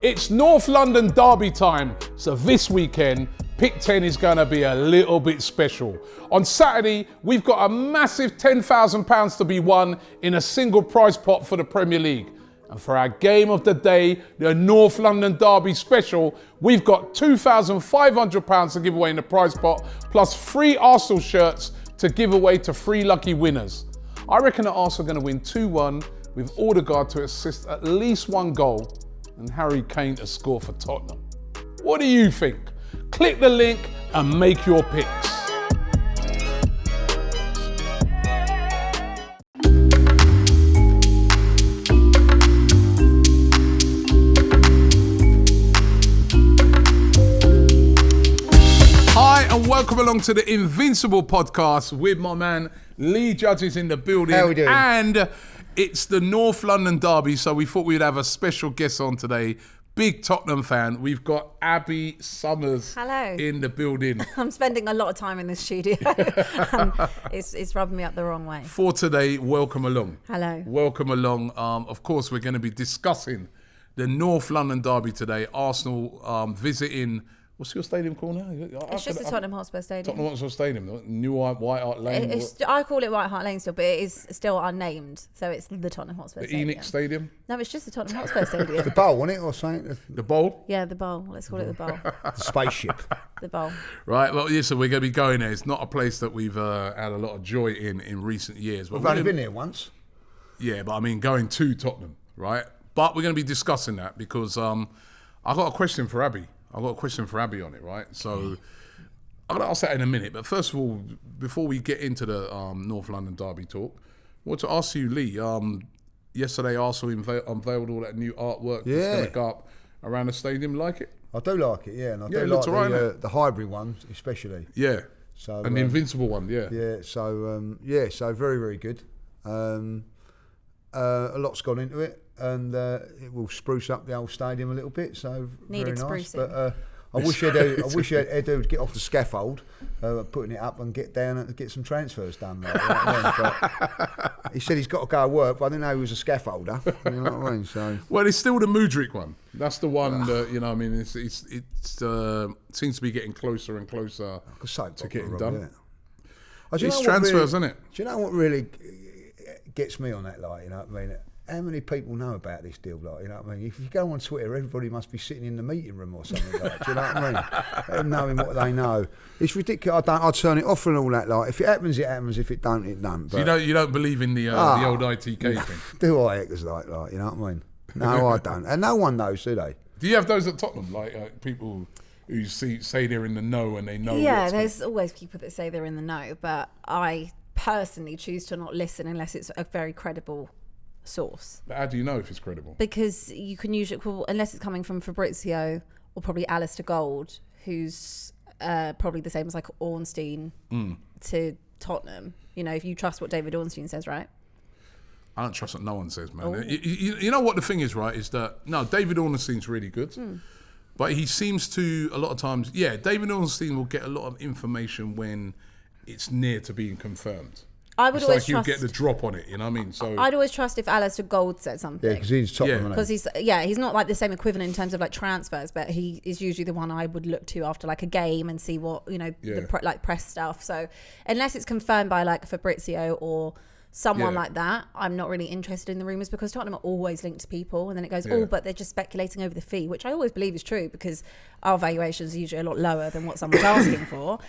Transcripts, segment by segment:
It's North London derby time, so this weekend, Pick 10 is going to be a little bit special. On Saturday, we've got a massive £10,000 to be won in a single prize pot for the Premier League. And for our game of the day, the North London derby special, we've got £2,500 to give away in the prize pot, plus 3 Arsenal shirts to give away to 3 lucky winners. I reckon that Arsenal are going to win 2-1 with Odegaard to assist at least 1 goal and Harry Kane to score for Tottenham. What do you think? Click the link and make your picks. Hi and welcome along to the Invincible podcast with my man Lee Judges in the building. How are we doing? And it's the North London derby, so we thought we'd have a special guest on today. Big Tottenham fan. We've got Abbi Summers in the building. I'm spending a lot of time in this studio. It's rubbing me up the wrong way. For today, welcome along. Hello. Welcome along. Of course, we're going to be discussing the North London derby today. Arsenal visiting... What's your stadium called now? It's just the Tottenham Hotspur Stadium. Tottenham Hotspur Stadium, New White Hart Lane. I call it White Hart Lane still, but it is still unnamed, so it's the Tottenham Hotspur Stadium. The Enix Stadium? No, it's just the Tottenham Hotspur Stadium. The bowl, wasn't it, or something? The bowl? Yeah, the bowl. Let's call it the bowl. The spaceship. The bowl. Right, well, yeah, so we're going to be going there. It's not a place that we've had a lot of joy in recent years. But We've only been there once. Yeah, but I mean, going to Tottenham, right? But we're going to be discussing that because I got a question for Abbi. I've got a question for Abbi on it, right? So I'm going to ask that in a minute. But first of all, before we get into the North London derby talk, I want to ask you, Lee, yesterday Arsenal unveiled all that new artwork that's going to go up around the stadium. Like it? I do like it, yeah. And I do looks like alright, the hybrid one, especially. Yeah. So, and the Invincible one, yeah. Yeah, so very, very good. A lot's gone into it. And it will spruce up the old stadium a little bit, so Needed very nice. sprucing. But I wish Edu would get off the scaffold, putting it up and get down and get some transfers done. Like that. But he said he's got to go to work, but I didn't know he was a scaffolder. You know what I mean? So well, it's still the Mudryk one. That's the one that I mean. It seems to be getting closer and closer to getting done. It's transfers, isn't it? Do you know what really gets me on that? Like, you know what I mean? How many people know about this deal? Like, you know what I mean? If you go on Twitter, everybody must be sitting in the meeting room or something like that. Do you know what I mean? Let them knowing what they know. It's ridiculous. I'd turn it off and all that. Like, if it happens, it happens. If it don't, it don't. But so you don't believe in the old ITK thing? Do I? Because like, you know what I mean? No, I don't. And no one knows, do they? Do you have those at Tottenham? Like people who say they're in the know and they know? Yeah, there's always people that say they're in the know, but I personally choose to not listen unless it's a very credible source. But how do you know if it's credible? Because you can usually, unless it's coming from Fabrizio or probably Alistair Gold, who's probably the same as like Ornstein to Tottenham. You know, if you trust what David Ornstein says, right? I don't trust what no one says, man. You know what the thing is, right? Is that no, David Ornstein's really good, but he seems to a lot of times. Yeah, David Ornstein will get a lot of information when it's near to being confirmed. I would always trust. You get the drop on it, you know what I mean? So I'd always trust if Alistair Gold said something. Yeah, because he's Tottenham. Because he's not like the same equivalent in terms of like transfers, but he is usually the one I would look to after like a game and see what the press stuff. So unless it's confirmed by like Fabrizio or someone like that, I'm not really interested in the rumours because Tottenham are always linked to people, and then it goes, but they're just speculating over the fee, which I always believe is true because our valuations are usually a lot lower than what someone's asking for.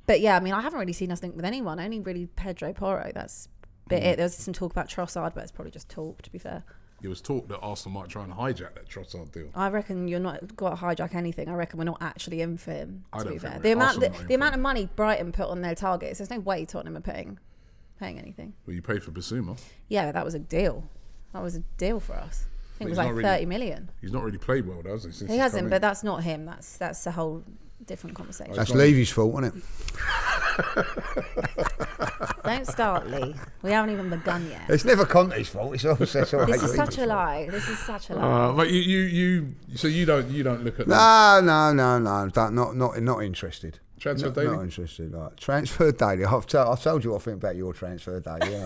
But yeah, I mean, I haven't really seen us link with anyone. Only really Pedro Porro. That's it. There was some talk about Trossard, but it's probably just talk, to be fair. There was talk that Arsenal might try and hijack that Trossard deal. I reckon you're not got to hijack anything. I reckon we're not actually in for him, to be fair. The amount of money Brighton put on their targets, there's no way Tottenham are paying anything. Well, you paid for Basuma. Yeah, that was a deal. That was a deal for us. I think it was like 30 million. He's not really played well, does he? He hasn't, but that's not him. That's a whole different conversation. That's Levy's fault, isn't it? Don't start, Lee. We haven't even begun yet. It's never Conte's fault. It's all This is such a lie. This is such a lie. But so you don't look at No. Not interested. Transfer Daily? Not interested. Like Transfer Daily. I've told you what I think about your Transfer Daily.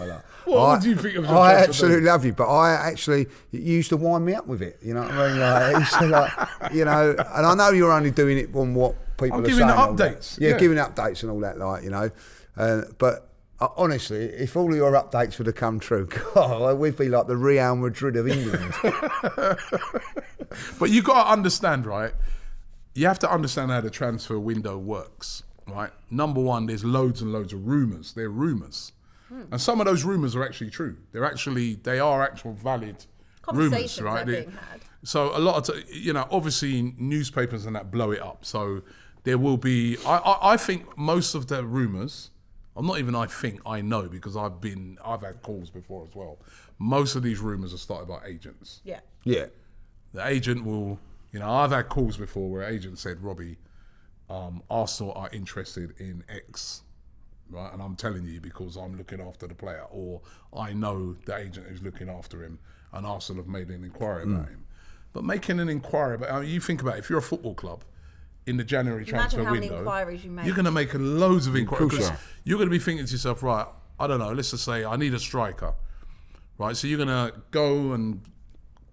What do you think of your I Transfer absolutely Daily? love you, but it used to wind me up with it. You know what I mean? Like, it used to, and I know you're only doing it on what people are saying. I'm giving updates. Yeah, giving updates and all that, but honestly, if all your updates would have come true, God, we'd be like the Real Madrid of England. But you got to understand, right? You have to understand how the transfer window works, right? Number one, there's loads and loads of rumours. They're rumours. And some of those rumours are actually true. They are actual valid rumours, right? Being had. So a lot of, obviously newspapers and that blow it up. So there will be, I think most of the rumours, I know because I've had calls before as well. Most of these rumours are started by agents. Yeah. Yeah. The agent will, I've had calls before where agents said, Robbie, Arsenal are interested in X, right? And I'm telling you because I'm looking after the player, or I know the agent who's looking after him, and Arsenal have made an inquiry about him. But making an inquiry about, you think about it, if you're a football club in the January transfer Imagine how many window, inquiries you make. you're going to make loads of inquiries. course you Because are. you're going to be thinking to yourself, right, I don't know, let's just say I need a striker, right? So you're going to go and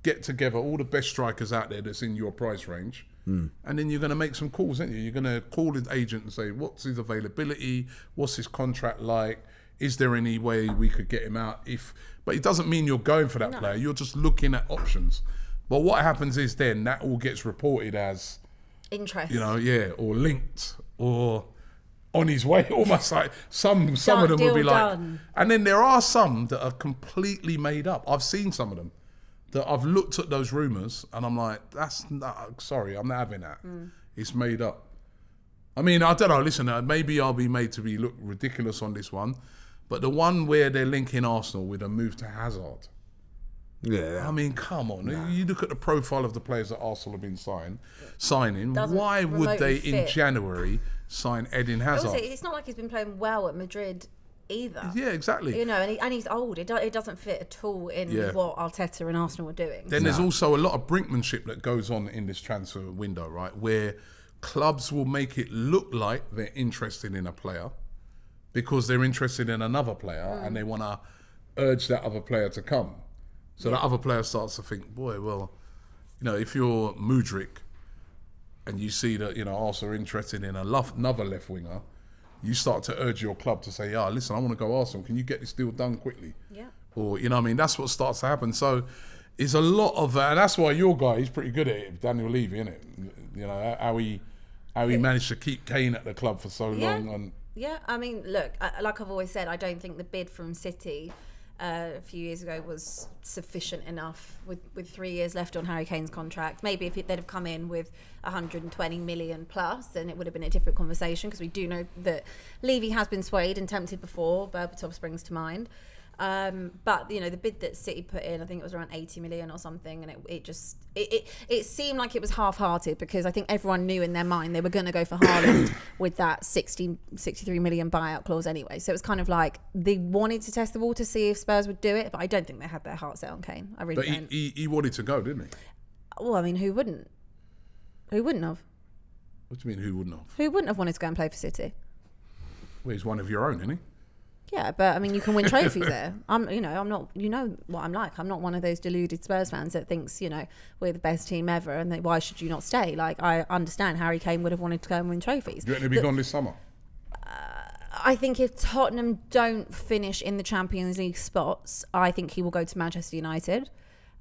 get together all the best strikers out there that's in your price range, and then you're going to make some calls, aren't you? You're going to call the agent and say, what's his availability? What's his contract like? Is there any way we could get him out? But it doesn't mean you're going for that player. You're just looking at options. But what happens is then that all gets reported as interest. Or linked, or on his way, almost like some of them will be like, done. and then there are some that are completely made up. I've seen some of them that I've looked at those rumours and I'm like, sorry, I'm not having that. It's made up. I mean, I don't know, listen, maybe I'll be made to look ridiculous on this one, but the one where they're linking Arsenal with a move to Hazard. Yeah. I mean, come on. You look at the profile of the players that Arsenal have been signing. Doesn't Why would they, remotely in fit. January, sign Eden Hazard? Also, it's not like he's been playing well at Madrid either. Yeah, exactly. And he's old. It doesn't fit at all in what Arteta and Arsenal were doing. Then there's also a lot of brinkmanship that goes on in this transfer window, right? Where clubs will make it look like they're interested in a player because they're interested in another player and they want to urge that other player to come. So that other player starts to think, boy, well, if you're Mudryk and you see that, Arsenal are interested in another left winger, you start to urge your club to say, listen, I want to go Arsenal. Can you get this deal done quickly? Yeah. Or, that's what starts to happen. So it's a lot of that. And that's why your guy, he's pretty good at it, Daniel Levy, isn't it? How he managed to keep Kane at the club for so long. And Yeah, I mean, look, like I've always said, I don't think the bid from City a few years ago was sufficient enough with 3 years left on Harry Kane's contract. Maybe if they'd have come in with 120 million plus, then it would have been a different conversation, because we do know that Levy has been swayed and tempted before. Berbatov springs to mind. But the bid that City put in, I think it was around 80 million or something, and it seemed like it was half-hearted, because I think everyone knew in their mind they were going to go for Haaland with that 63 million buyout clause anyway. So it was kind of like they wanted to test the water, see if Spurs would do it, but I don't think they had their heart set on Kane. I really don't. But he wanted to go, didn't he? Well, I mean, who wouldn't? Who wouldn't have? What do you mean, who wouldn't have? Who wouldn't have wanted to go and play for City? Well, he's one of your own, isn't he? Yeah, but I mean, you can win trophies there. I'm not, what I'm like. I'm not one of those deluded Spurs fans that thinks, we're the best team ever, and why should you not stay? Like, I understand Harry Kane would have wanted to go and win trophies. Do you reckon he'll be gone this summer? I think if Tottenham don't finish in the Champions League spots, I think he will go to Manchester United.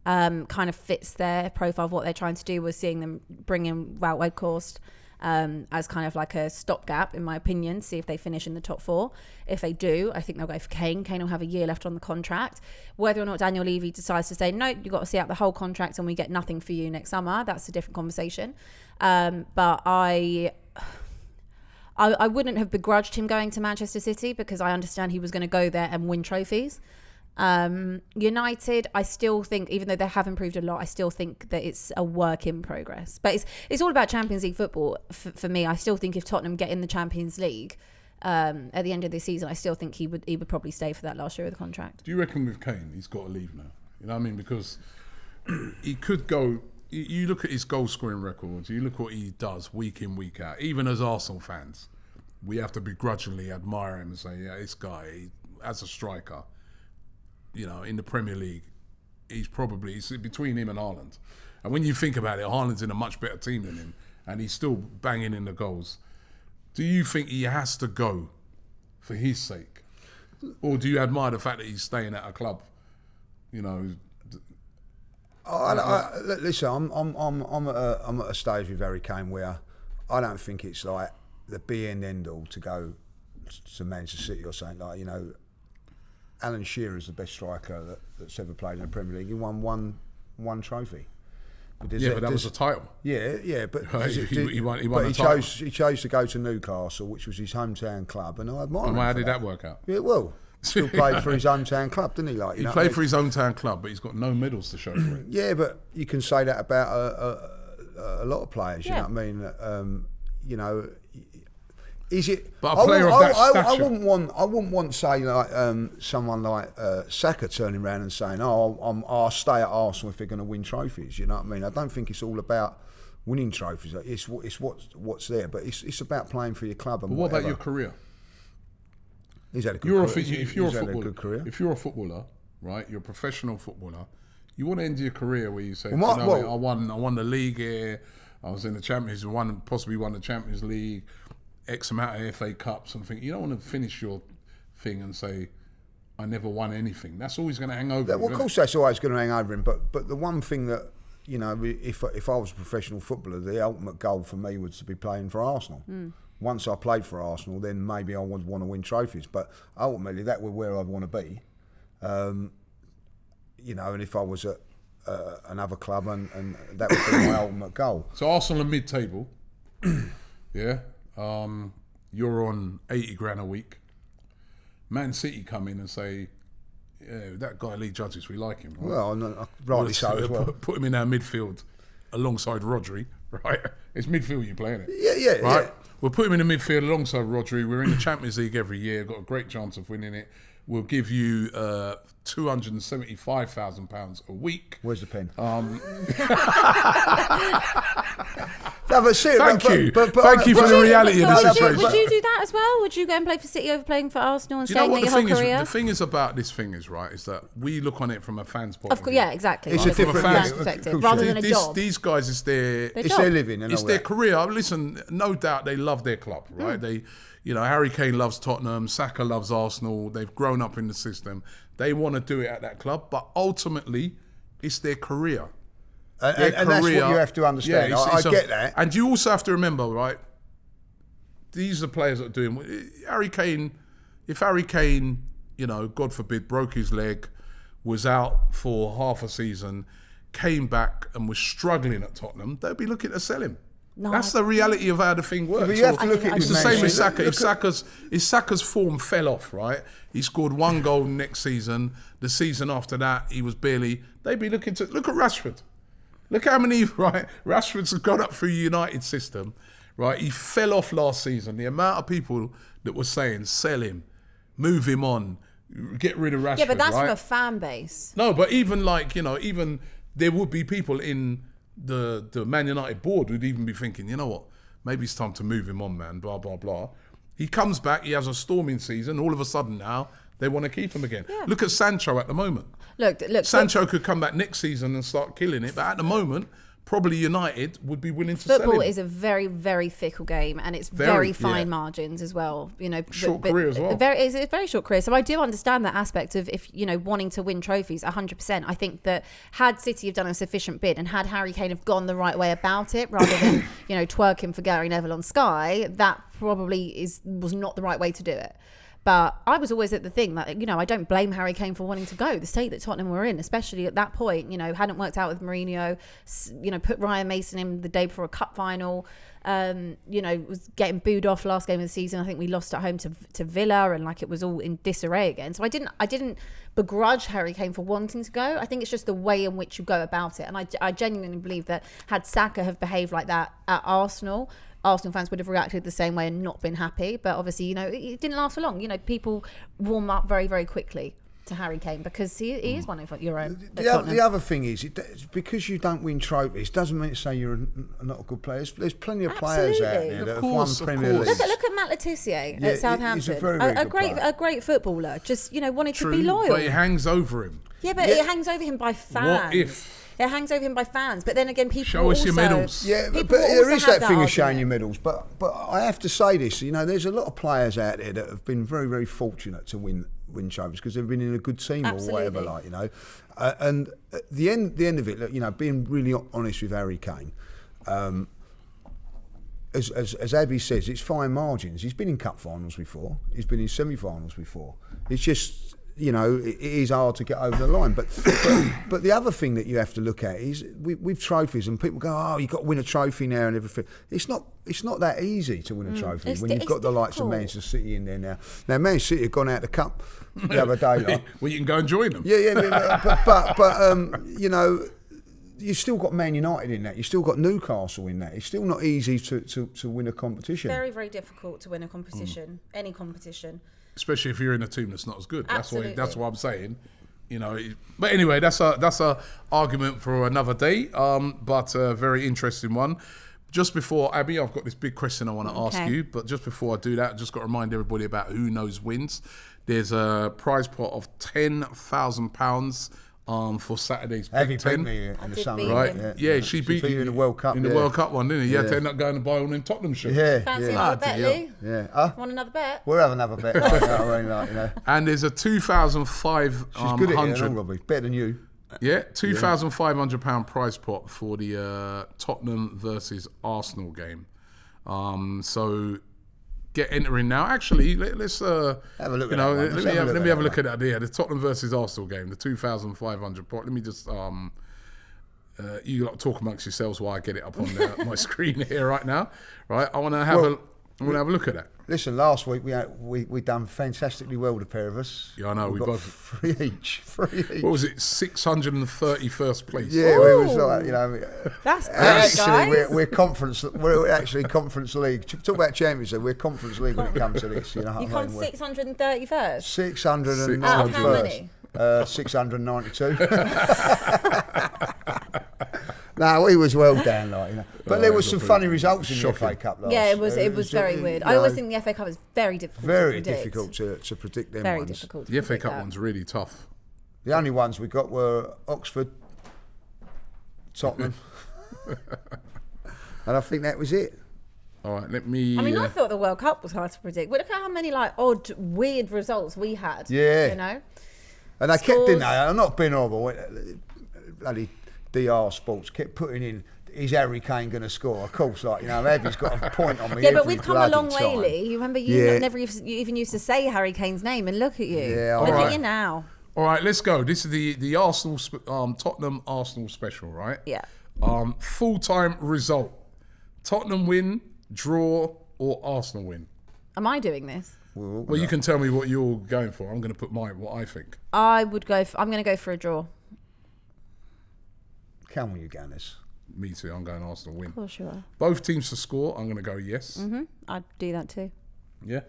Kind of fits their profile of what they're trying to do. We're seeing them bring in Wout Weghorst as kind of like a stopgap, in my opinion, see if they finish in the top four. If they do, I think they'll go for Kane. Kane will have a year left on the contract. Whether or not Daniel Levy decides to say, no, you've got to see out the whole contract and we get nothing for you next summer, that's a different conversation. But I wouldn't have begrudged him going to Manchester City, because I understand he was going to go there and win trophies. United, I still think, even though they have improved a lot, I still think that it's a work in progress. But it's all about Champions League football for me. I still think if Tottenham get in the Champions League at the end of this season, I still think he would probably stay for that last year of the contract. Do you reckon with Kane, he's got to leave now? You know what I mean? Because he could go. You look at his goal scoring records. You look what he does week in, week out. Even as Arsenal fans, we have to begrudgingly admire him and say, yeah, this guy, as a striker, you know, in the Premier League, he's between him and Haaland. And when you think about it, Haaland's in a much better team than him, and he's still banging in the goals. Do you think he has to go for his sake? Or do you admire the fact that he's staying at a club, you know? Listen, I'm at a stage with Harry Kane where I don't think it's like the be and end all to go to Manchester City or something. Like, you know, Alan Shearer's the best striker that's ever played in the Premier League. He won one trophy. But that was a title. Yeah, but right. He won but a title. He chose to go to Newcastle, which was his hometown club, and I admire him. And how did that work out? Yeah, well, still played for his hometown club, didn't he? Like, he played for his hometown club, but he's got no medals to show for it. Yeah, but you can say that about a lot of players. You know what I mean? You know, is it? But a player of that stature. I wouldn't want to say like someone like Saka turning around and saying, "Oh, I'll stay at Arsenal if they're going to win trophies." You know what I mean? I don't think it's all about winning trophies. It's what's there, but it's about playing for your club. And but what about your career? He's had a good career. If you're a footballer, right? You're a professional footballer. You want to end your career where you say, I won the league here. I was in the Champions, possibly won the Champions League, X amount of FA Cups and things. You don't want to finish your thing and say, I never won anything. That's always going to hang over him. Well, of course that's always going to hang over him. But the one thing that, you know, if I was a professional footballer, the ultimate goal for me was to be playing for Arsenal. Once I played for Arsenal, then maybe I would want to win trophies. But ultimately, that was where I'd want to be. You know, and if I was at another club, and that would be my ultimate goal. So Arsenal are mid-table. Yeah. You're on 80 grand a week. Man City come in and say, yeah, that guy Lee Judges, we like him. Right? Well, rightly so as well. Put him in our midfield alongside Rodri, right? It's midfield you're playing it. Yeah, right? Yeah. We'll put him in the midfield alongside Rodri. We're in the Champions League every year. Got a great chance of winning it. We'll give you £275,000 a week. Where's the pen? No, but thank you for the reality of the situation. Would you do that as well? Would you go and play for City over playing for Arsenal and staying there your whole career? The thing is about this thing is, right, is that we look on it from a fan's point of view. Yeah, exactly. It's a different perspective, rather than a job. These guys, it's their living. It's their career. Listen, no doubt they love their club, right? They, you know, Harry Kane loves Tottenham, Saka loves Arsenal. They've grown up in the system. They want to do it at that club, but ultimately, it's their career. And that's what you have to understand. Yeah, I get that. And you also have to remember, right, these are players that are doing... Harry Kane, if Harry Kane, you know, God forbid, broke his leg, was out for half a season, came back and was struggling at Tottenham, they'd be looking to sell him. No, that's the reality of how the thing works. But you have to look at it's the same as Saka. If Saka's form fell off, right? He scored one goal next season. The season after that, he was barely... They'd be looking to... Look at Rashford. Look how many, right? Rashford's gone up through United system, right? He fell off last season. The amount of people that were saying, sell him, move him on, get rid of Rashford, yeah, but that's right? from a fan base. No, but even like, you know, even there would be people in the Man United board who'd even be thinking, you know what, maybe it's time to move him on, man, blah, blah, blah. He comes back, he has a storming season, all of a sudden now, they want to keep him again. Yeah. Look at Sancho at the moment. Look. Sancho could come back next season and start killing it, but at the moment, probably United would be willing to sell him. Football is a very, very fickle game, and it's very fine margins as well. You know, short career as well. It's a very short career. So I do understand that aspect of, if you know, wanting to win trophies 100%. I think that had City have done a sufficient bid and had Harry Kane have gone the right way about it, rather than you know twerking for Gary Neville on Sky, that probably was not the right way to do it. But I was always at the thing that, you know, I don't blame Harry Kane for wanting to go. The state that Tottenham were in, especially at that point, you know, hadn't worked out with Mourinho, you know, put Ryan Mason in the day before a cup final, you know, was getting booed off last game of the season. I think we lost at home to Villa, and like it was all in disarray again. So I didn't begrudge Harry Kane for wanting to go. I think it's just the way in which you go about it. And I genuinely believe that had Saka have behaved like that at Arsenal fans would have reacted the same way and not been happy. But obviously, you know, it didn't last for long. You know, people warm up very, very quickly. to Harry Kane because he is one of your own. The other thing is, because you don't win trophies, doesn't mean to say you're not a good player. There's plenty of players out there that have won Premier League. Look at Matt Letizia at Southampton. He's a very, very good player. A great footballer. Just wanted to be loyal. But it hangs over him. Yeah, but it hangs over him by fans. What if? It hangs over him by fans, but then again, people show us your medals. Yeah, but there is that thing of showing your medals. But I have to say this, there's a lot of players out there that have been very, very fortunate to win trophies because they've been in a good team or whatever, and at the end of it, look, being really honest with Harry Kane, as Abbi says, it's fine margins. He's been in cup finals before. He's been in semi-finals before. It's just, it is hard to get over the line. But the other thing that you have to look at is with trophies, and people go, oh, you've got to win a trophy now and everything. It's not that easy to win a trophy when you've got the likes of Manchester City in there now. Now, Manchester City have gone out of the cup the other day. Well, you can go and join them. But you've still got Man United in that. You've still got Newcastle in that. It's still not easy to win a competition. Very, very difficult to win a competition, any competition. Especially if you're in a team that's not as good. Absolutely. That's what I'm saying. But anyway, that's a argument for another day. But a very interesting one. Just before, Abbi, I've got this big question I want to ask you. But just before I do that, I just got to remind everybody about Who Knows Wins. There's a prize pot of £10,000 for Saturday's Abbi Pick 10. beat me in the summer, right? Yeah, she beat you in the World Cup. In the World Cup one, didn't he? You had to end up going and buy all them Tottenham shirts. Fancy another bet, Lee? Yeah. Want another bet? We'll have another bet. And there's a 2,500. She's good at it, Robbie. Better than you. Yeah, £2,500 prize pot for the Tottenham versus Arsenal game. So get entering now. Actually, let's have a look. Let me have a look at that. Yeah, the Tottenham versus Arsenal game, the 2,500 pot. Let me just you lot talk amongst yourselves while I get it up on my screen here right now. Right, I want to have a look at that. Listen, last week we done fantastically well, the pair of us. Yeah, I know. We got both 3 each. What was it? 631st place. Yeah, we was like, that's great, guys. We're actually Conference League. Talk about Champions League. We're Conference League when it comes to this. You come 631st. 691st. Out of how many? 692. No, he was well down, But there was some funny results in the FA Cup last. Yeah, it was very weird. I always think the FA Cup is very difficult. Very difficult to predict them. Very ones. difficult. The FA Cup one's really tough. The only ones we got were Oxford, Tottenham, and I think that was it. All right, let me. I thought the World Cup was hard to predict. But look at how many odd, weird results we had. Yeah, and they kept, didn't they? I'm not being horrible. Bloody DR Sports kept putting in, is Harry Kane going to score? Of course, Abbi's got a point on me. Yeah, but we've come a long way, Lee. You remember you never even used to say Harry Kane's name, and look at you. Yeah, look at you now. All right, let's go. This is the Arsenal, Tottenham Arsenal special, right? Yeah. Full-time result: Tottenham win, draw, or Arsenal win. Am I doing this? Well, you can tell me what you're going for. I'm going to put what I think. I'm going to go for a draw. Come on, you Gunners. Me too. I'm going Arsenal win. Of course you are. Both teams to score. I'm going to go yes. Mm-hmm. I'd do that too. Yeah.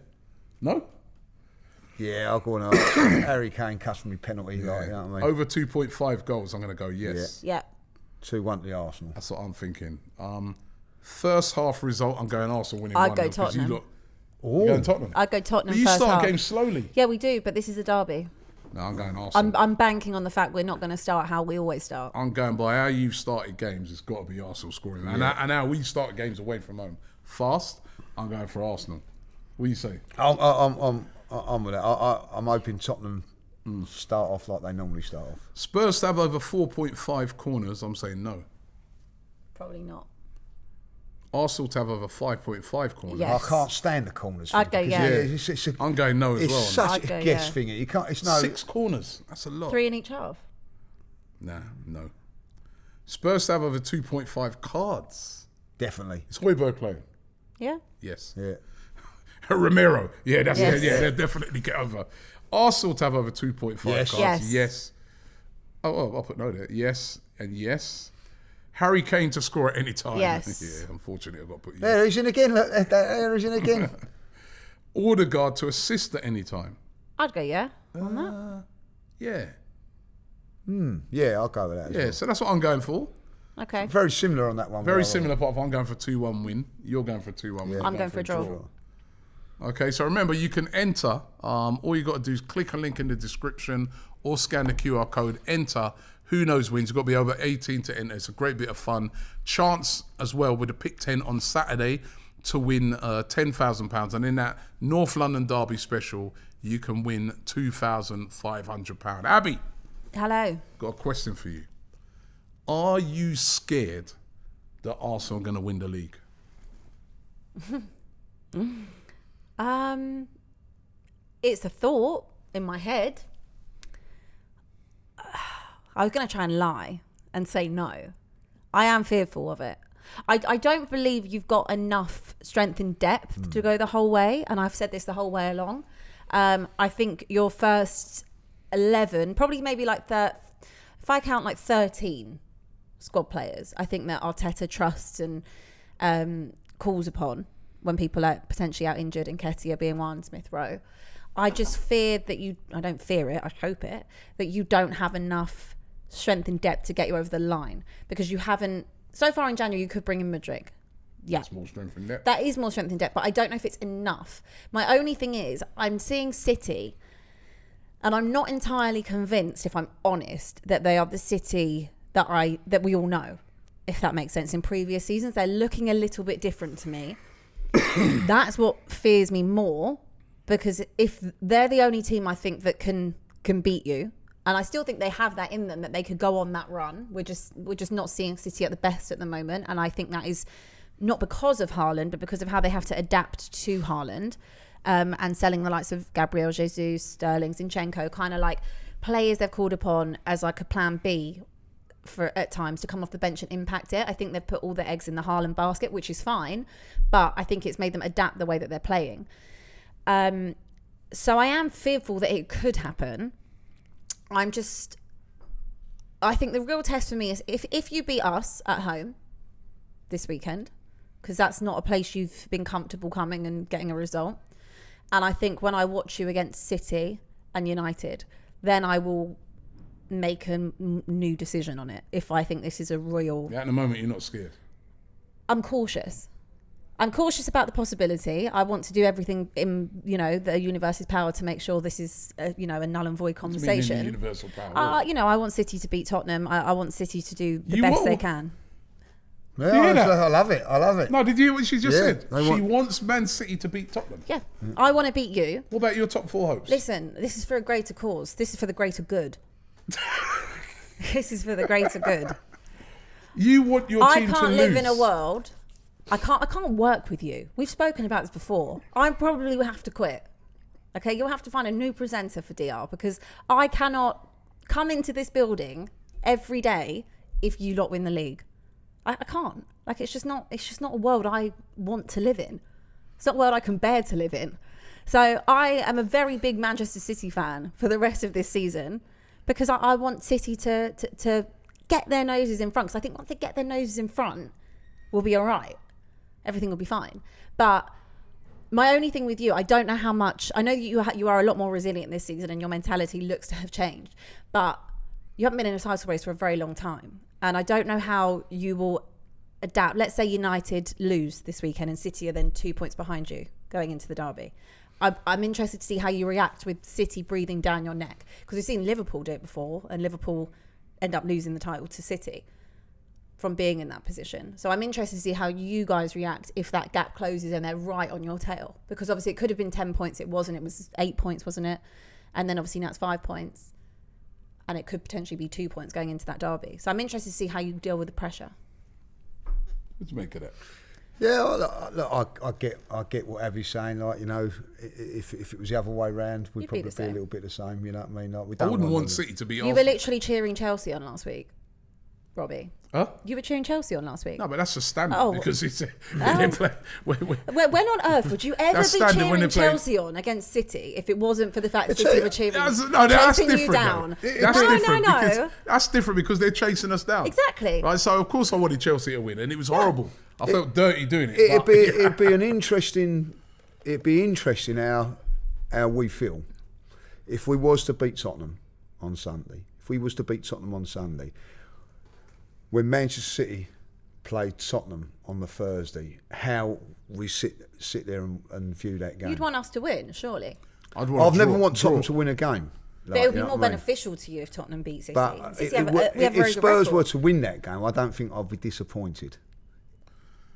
No? Yeah, I'll go on Arsenal. Harry Kane customary penalty. You know what I mean? Over 2.5 goals. I'm going to go yes. Yeah. 2-1 to Arsenal. That's what I'm thinking. First half result. I'm going Arsenal winning. I'd go Tottenham. You're going Tottenham. I'd go Tottenham. But you first start half. games slowly. Yeah, we do. But this is a derby. No, I'm going Arsenal. I'm banking on the fact we're not going to start how we always start. I'm going by how you've started games. It's got to be Arsenal scoring. Yeah. And how we start games away from home fast. I'm going for Arsenal. What do you say? I'm with it. I'm hoping Tottenham start off like they normally start off. Spurs to have over 4.5 corners. I'm saying no. Probably not. Arsenal to have over 5.5 corners. Yes. I can't stand the corners. I'd go I'm going no as well. It's such a guess thing. You can't. It's no 6 corners. That's a lot. 3 in each half. Nah, no. Spurs to have over 2.5 cards. Definitely. Is Højbjerg playing? Yeah. Yes. Yeah. Romero. Yeah, that's it. Yeah, they'll definitely get over. Arsenal to have over 2.5 cards. Yes. Oh, I'll put no there. Yes and yes. Harry Kane to score at any time. Yes. Yeah, unfortunately, I've got to put yes. There he's in again. Look, there he's in again. Odegaard to assist at any time. I'd go on that. Yeah. Yeah, I'll go with that as well. So that's what I'm going for. Okay. Very similar on that one. Very similar, apart from I'm going for 2-1 win. You're going for a 2-1 win. I'm going for a draw. Okay, so remember, you can enter. All you got to do is click a link in the description or scan the QR code, enter. Who knows wins? You've got to be over 18 to enter. It's a great bit of fun. Chance as well with the Pick 10 on Saturday to win £10,000. And in that North London Derby special, you can win £2,500. Abby. Hello. Got a question for you. Are you scared that Arsenal are going to win the league? It's a thought in my head. I was going to try and lie and say no. I am fearful of it. I don't believe you've got enough strength and depth to go the whole way. And I've said this the whole way along. I think your first 11, probably maybe like if I count like 13 squad players, I think that Arteta trusts and calls upon when people are potentially out injured, and Nketiah being one, Smith Rowe. I just fear that I don't fear it, I hope it, that you don't have enough strength and depth to get you over the line, because you haven't, so far in January you could bring in Mudryk. Yeah. That's more strength and depth. That is more strength and depth, but I don't know if it's enough. My only thing is, I'm seeing City, and I'm not entirely convinced, if I'm honest, that they are the City that we all know, if that makes sense. In previous seasons, they're looking a little bit different to me. That's what fears me more, because if they're the only team I think that can beat you, and I still think they have that in them, that they could go on that run. We're just not seeing City at the best at the moment, and I think that is not because of Haaland, but because of how they have to adapt to Haaland, and selling the likes of Gabriel Jesus, Sterling, Zinchenko, kind of like players they've called upon as like a plan B for at times to come off the bench and impact it. I think they've put all their eggs in the Haaland basket, which is fine, but I think it's made them adapt the way that they're playing. So I am fearful that it could happen. I think the real test for me is if you beat us at home this weekend, because that's not a place you've been comfortable coming and getting a result. And I think when I watch you against City and United, then I will make a new decision on it. If I think this is a real... Yeah, at the moment, you're not scared. I'm cautious. I'm cautious about the possibility. I want to do everything in, the universe's power to make sure this is, a null and void conversation. The universal power. I want City to beat Tottenham. I want City to do the best they can. Yeah, I love it. No, did you hear what she just said? She wants Man City to beat Tottenham. Yeah. I want to beat you. What about your top 4 hopes? Listen, this is for a greater cause. This is for the greater good. This is for the greater good. You want your team to lose. I can't live in a world... I can't work with you. We've spoken about this before. I probably will have to quit. Okay, you'll have to find a new presenter for DR, because I cannot come into this building every day if you lot win the league. I can't. Like, it's just not a world I want to live in. It's not a world I can bear to live in. So I am a very big Manchester City fan for the rest of this season, because I want City to get their noses in front. Because I think once they get their noses in front, we'll be all right. Everything will be fine. But my only thing with you, I don't know how much... I know that you are a lot more resilient this season and your mentality looks to have changed. But you haven't been in a title race for a very long time. And I don't know how you will adapt. Let's say United lose this weekend and City are then 2 points behind you going into the derby. I'm interested to see how you react with City breathing down your neck. Because we've seen Liverpool do it before, and Liverpool end up losing the title to City from being in that position. So I'm interested to see how you guys react if that gap closes and they're right on your tail. Because obviously it could have been 10 points. It wasn't. It was 8 points, wasn't it? And then obviously now it's 5 points. And it could potentially be 2 points going into that derby. So I'm interested to see how you deal with the pressure. What do you make of that? Yeah, look, I get what Abby's saying. Like, if it was the other way round, we'd probably be a little bit the same. You know what I mean? Like, we don't I wouldn't want City to be. You were literally cheering Chelsea on last week, Robbie. Huh? You were cheering Chelsea on last week. No, but that's a standard because it's when on earth would you ever be cheering Chelsea on against City if it wasn't for the fact that City were cheering? That's different. You down? No. That's different because they're chasing us down. Exactly. Right. So of course I wanted Chelsea to win, and it was horrible. I felt dirty doing it. It'd be interesting how we feel if we was to beat Tottenham. on Sunday, if we was to beat Tottenham on Sunday, when Manchester City played Tottenham on the Thursday, how we sit there and view that game. You'd want us to win, surely. I've never want Tottenham to win a game. But it would be more beneficial to you if Tottenham beat City. But if Spurs were to win that game, I don't think I'd be disappointed.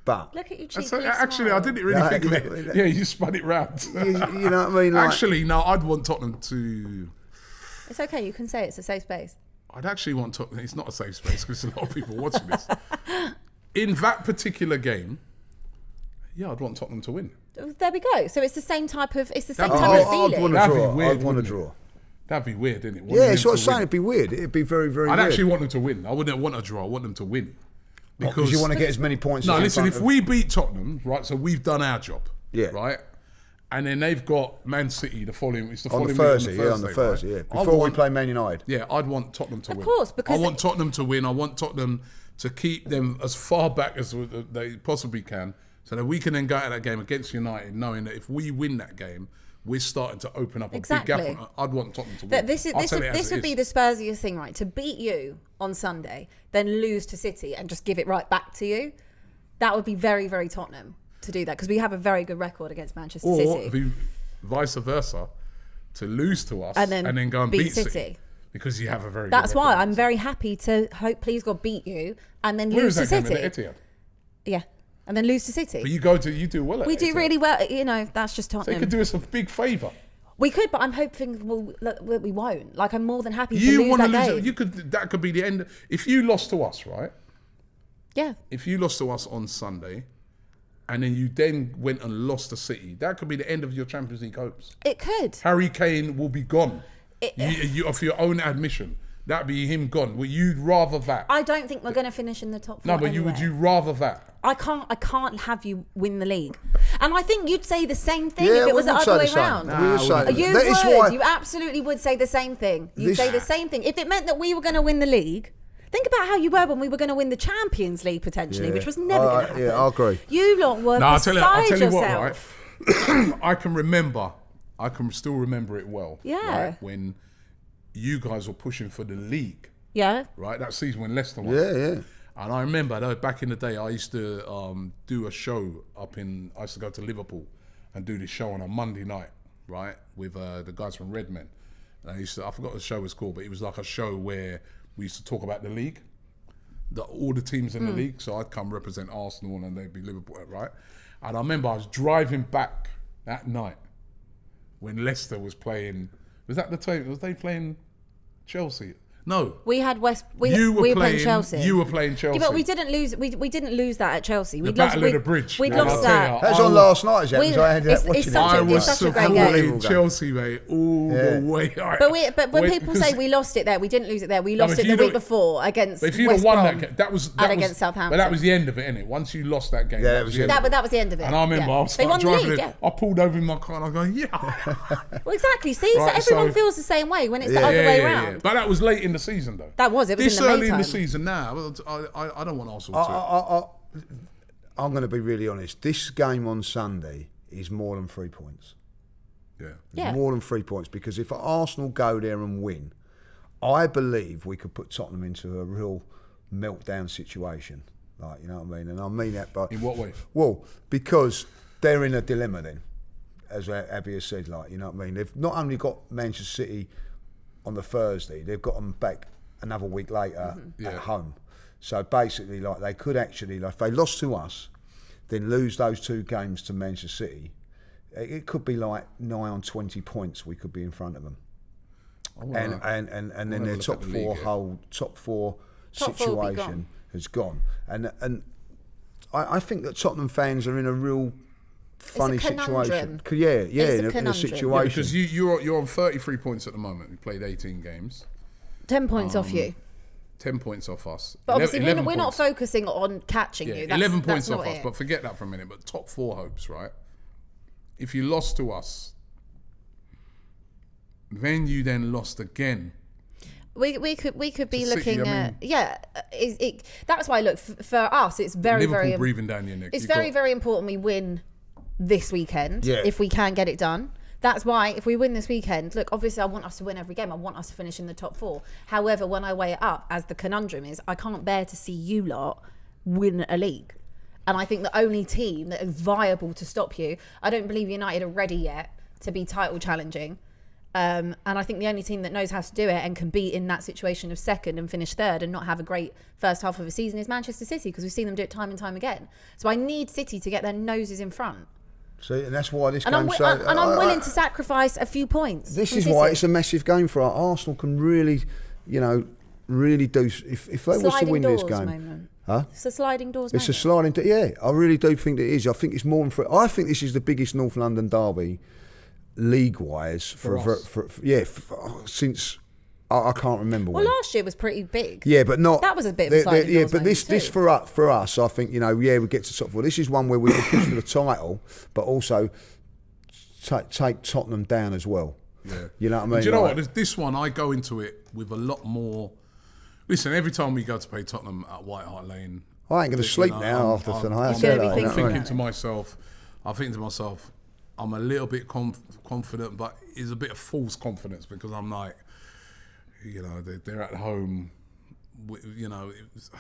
But look at you, cheeky actually, I didn't really think of it. Yeah, you spun it round. you know what I mean? Like, actually, no, I'd want Tottenham to. It's okay. You can say it's a safe space. I'd actually want Tottenham. It's not a safe space because there's a lot of people watching this. In that particular game, yeah, I'd want Tottenham to win. There we go. So it's the same type of. It's the same That'd type be of feeling. I'd want to That'd be draw. weird, I'd want to wouldn't draw. That'd be weird, isn't it? Yeah, it's what I'm saying. It'd be weird. It'd be very, very weird. I'd actually want them to win. I wouldn't want a draw. I want them to win. Because you want to get as many points No, as listen, if we beat Tottenham, right, so we've done our job. Yeah. Right? And then they've got Man City the following week. on the Thursday, yeah. Before we play Man United. Yeah, I'd want Tottenham to win. Of course, because I want Tottenham to win. I want Tottenham to keep them as far back as they possibly can, so that we can then go out of that game against United, knowing that if we win that game, we're starting to open up a big gap. I'd want Tottenham to win. This would be the Spursiest thing, right? To beat you on Sunday, then lose to City and just give it right back to you. That would be very, very Tottenham to do that, because we have a very good record against Manchester City. Or vice versa, to lose to us and then go and beat City. Because you have a very That's good why record. I'm very happy to please God, beat you and then Where lose to is that City. game at the Etihad? Yeah. And then lose to City. But you do well at We do Etihad. really well. That's just So Tottenham. you could do us a big favour. We could, but I'm hoping we won't. Like, I'm more than happy to lose that game. That could be the end. If you lost to us, right? Yeah. If you lost to us on Sunday, and then you then went and lost to City, that could be the end of your Champions League hopes. It could. Harry Kane will be gone. You, for your own admission, that'd be him gone. Well, you'd rather that. I don't think we're going to finish in the top four. No, but anyway. would you rather that? I can't have you win the league. And I think you'd say the same thing Yeah, if it was we the would other way say the same. round. We would say You that is would. why- You absolutely would say the same thing. You'd say the same thing. If it meant that we were going to win the league, think about how you were when we were going to win the Champions League potentially, which was never going to happen. Yeah, I agree. You lot were No, I'll beside tell you yourself. what, right? I can still remember it well. Yeah. Right? When you guys were pushing for the league. Yeah. Right? That season when Leicester won. Yeah. And I remember that back in the day, I used to do a show I used to go to Liverpool and do this show on a Monday night, right? With the guys from Redmen. And I forgot what the show was called, but it was like a show where we used to talk about the league, all the teams in the league. So I'd come represent Arsenal and they'd be Liverpool, right? And I remember I was driving back that night when Leicester was playing. Was that the time? Was they playing Chelsea? No. We had we were playing Chelsea. You were playing Chelsea. Yeah, but we didn't lose. We didn't lose that at Chelsea. The Battle of the Bridge. We'd Man, lost I'll tell that. you, That was on last night, James. I had that watching it. I was such a great game. supporting Chelsea, mate, all the way. But when people say we lost it there, we didn't lose it there. We lost it the week before against But if you'd West have won Brom that game, that was against Southampton. But that was the end of it, innit? Once you lost that game, that was the end. That was the end of it. And I remember I was They won the driving league, it. I pulled over in my car and I was going, yeah. Well, exactly. See, so Right, everyone so- feels the same way when it's the other way around. But that was late in the season, though. That was. It was This in the early in May the time. season now, I don't want Arsenal to. I'm going to be really honest. This game on Sunday is more than 3 points. Yeah. Yeah. More than 3 points, because if Arsenal go there and win, I believe we could put Tottenham into a real meltdown situation. Like, you know what I mean? And I mean that, but In what way? Well, because they're in a dilemma then, as Abbi has said. Like, you know what I mean? They've not only got Manchester City on the Thursday, they've got them back another week later at home. So basically, like, they could actually, like, if they lost to us, then lose those two games to Manchester City, it could be like 9 on 20 points we could be in front of them. And then their top four situation has gone. And I think that Tottenham fans are in a real funny situation. In a situation. Yeah, because you're on 33 points at the moment. You played 18 games. 10 points off you. 10 points off us. But obviously, 11 we're not points. focusing on catching you. 11 points that's off not us, it. but forget that for a minute. But top four hopes, right? If you lost to us, then you then lost again. We could be To City, looking I mean- at that's why look for us it's very Liverpool very breathing down your neck. it's very important we win this weekend if we can get it done. That's why if we win this weekend, look, obviously I want us to win every game. I want us to finish in the top 4. However, when I weigh it up, as the conundrum is, I can't bear to see you lot win a league. And I think the only team that is viable to stop you, I don't believe United are ready yet to be title challenging. And I think the only team that knows how to do it and can be in that situation of second and finish third and not have a great first half of a season is Manchester City, because we've seen them do it time and time again. So I need City to get their noses in front. See, and that's why this And game's so... I'm willing to sacrifice a few points. This is why it's a massive game for Arsenal. Can really, really do... If they was to win this game... Moment. Huh? It's a sliding doors It's moment. a sliding door. Yeah, I really do think it is. I think it's more than for... I think this is the biggest North London derby, league-wise, since... I can't remember Well, when. last year was pretty big. Yeah, but not... That was a bit of a sliding yeah, doors but moment this too. for us, I think, we get to top 4. This is one where we can push for the title, but also take Tottenham down as well. Yeah. You know what I mean? Do you know what? This one, I go into it with a lot more... Listen, every time we go to play Tottenham at White Hart Lane... I ain't going to sleep now after tonight. I'm thinking to myself, I'm a little bit confident, but it's a bit of false confidence, because I'm like, they're at home. Are you nervous?